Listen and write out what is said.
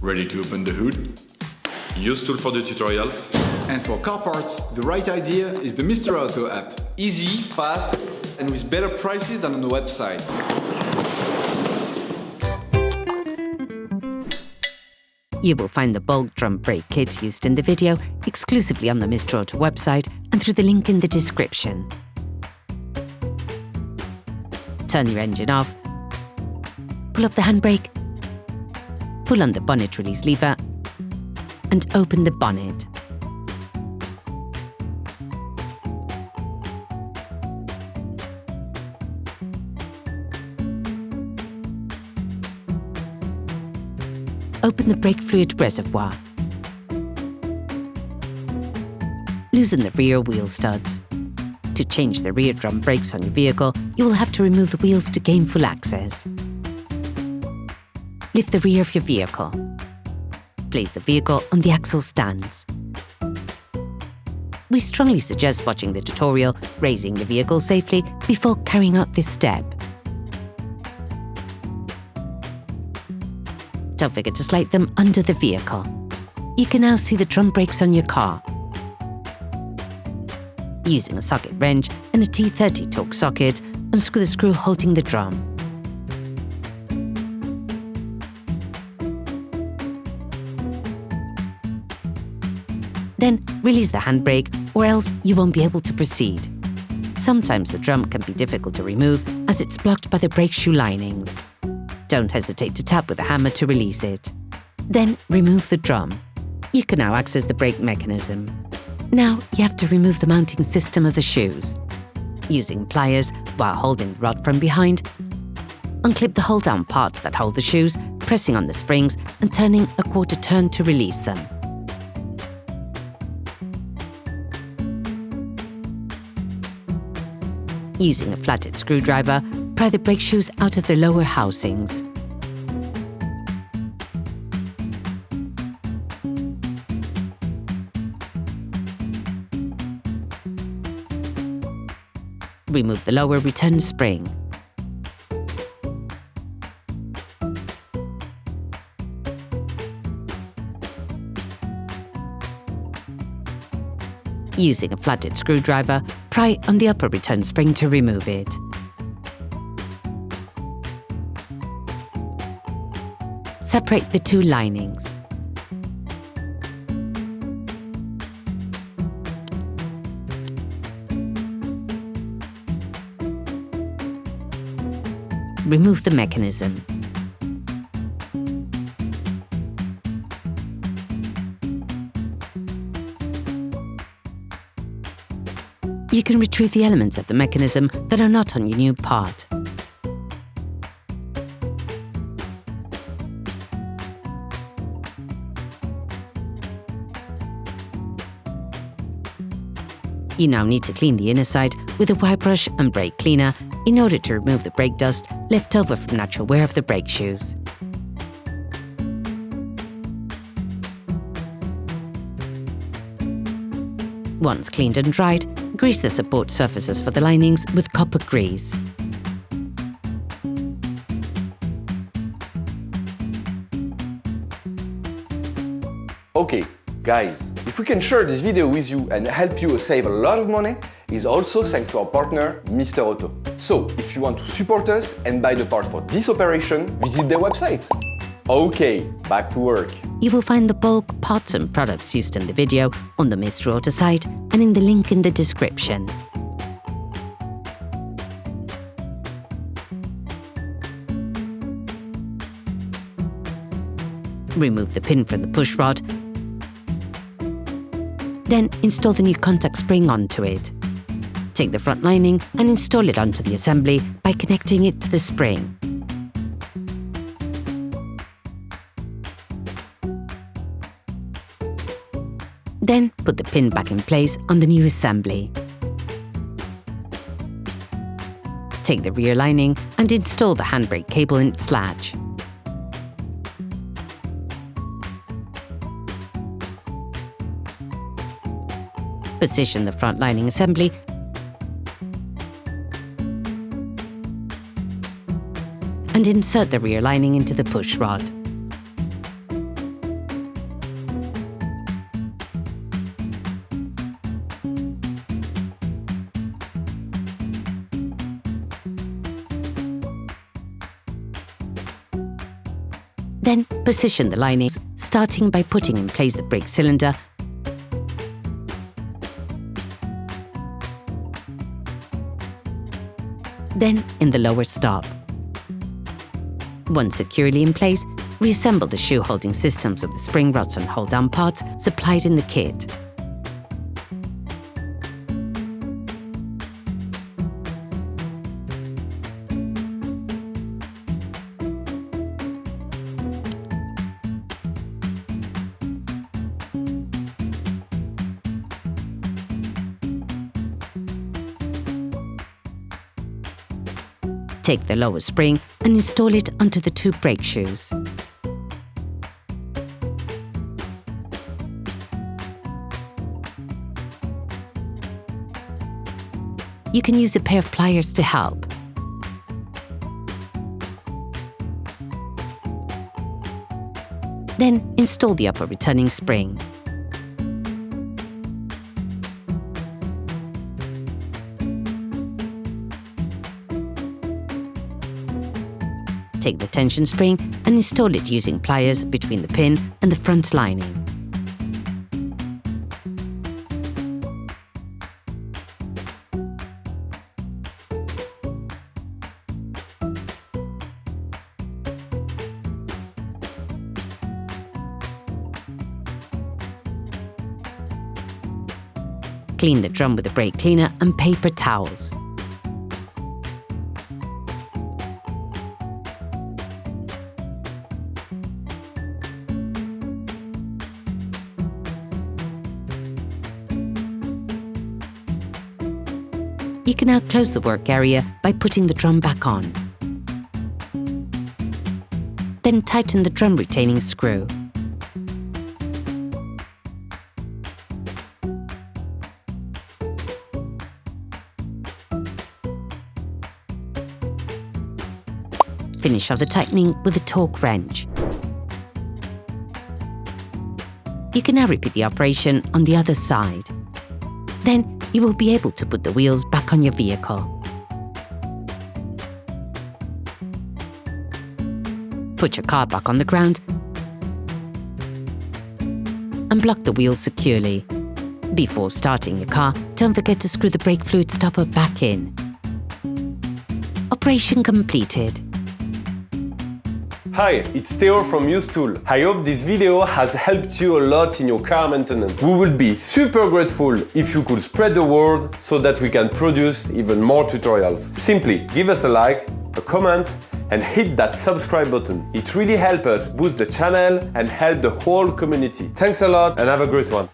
Ready to open the hood? UseTool for the tutorials. And for car parts, the right idea is the Mr. Auto app. Easy, fast, and with better prices than on the website. You will find the bulk drum brake kit used in the video exclusively on the Mr. Auto website and through the link in the description. Turn your engine off, pull up the handbrake, pull on the bonnet release lever and open the bonnet. Open the brake fluid reservoir. Loosen the rear wheel studs. To change the rear drum brakes on your vehicle, you will have to remove the wheels to gain full access. Lift the rear of your vehicle. Place the vehicle on the axle stands. We strongly suggest watching the tutorial, raising the vehicle safely before carrying out this step. Don't forget to slide them under the vehicle. You can now see the drum brakes on your car. Using a socket wrench and a T30 Torx socket, unscrew the screw holding the drum. Then release the handbrake, or else you won't be able to proceed. Sometimes the drum can be difficult to remove as it's blocked by the brake shoe linings. Don't hesitate to tap with a hammer to release it. Then remove the drum. You can now access the brake mechanism. Now you have to remove the mounting system of the shoes. Using pliers while holding the rod from behind, unclip the hold-down parts that hold the shoes, pressing on the springs and turning a quarter turn to release them. Using a flathead screwdriver, pry the brake shoes out of their lower housings. Remove the lower return spring. Using a flathead screwdriver, pry on the upper return spring to remove it. Separate the two linings. Remove the mechanism. You can retrieve the elements of the mechanism that are not on your new part. You now need to clean the inner side with a wire brush and brake cleaner in order to remove the brake dust left over from natural wear of the brake shoes. Once cleaned and dried, grease the support surfaces for the linings with copper grease. Okay, guys, if we can share this video with you and help you save a lot of money, is also thanks to our partner, Mr. Auto. So, if you want to support us and buy the part for this operation, visit their website. Okay, back to work. You will find the bulk parts and products used in the video on the Mr. Auto site and in the link in the description. Remove the pin from the push rod. Then install the new contact spring onto it. Take the front lining and install it onto the assembly by connecting it to the spring. Then put the pin back in place on the new assembly. Take the rear lining and install the handbrake cable in its latch. Position the front lining assembly and insert the rear lining into the push rod. Then position the linings, starting by putting in place the brake cylinder, then in the lower stop. Once securely in place, reassemble the shoe holding systems of the spring rods and hold-down pods supplied in the kit. Take the lower spring and install it onto the two brake shoes. You can use a pair of pliers to help. Then install the upper returning spring. Take the tension spring and install it using pliers between the pin and the front lining. Clean the drum with a brake cleaner and paper towels. You can now close the work area by putting the drum back on. Then tighten the drum retaining screw. Finish off the tightening with a torque wrench. You can now repeat the operation on the other side. Then you will be able to put the wheels back on your vehicle. Put your car back on the ground and block the wheels securely. Before starting your car, don't forget to screw the brake fluid stopper back in. Operation completed. Hi, it's Theo from UseTool. I hope this video has helped you a lot in your car maintenance. We would be super grateful if you could spread the word so that we can produce even more tutorials. Simply give us a like, a comment, and hit that subscribe button. It really helps us boost the channel and help the whole community. Thanks a lot and have a great one.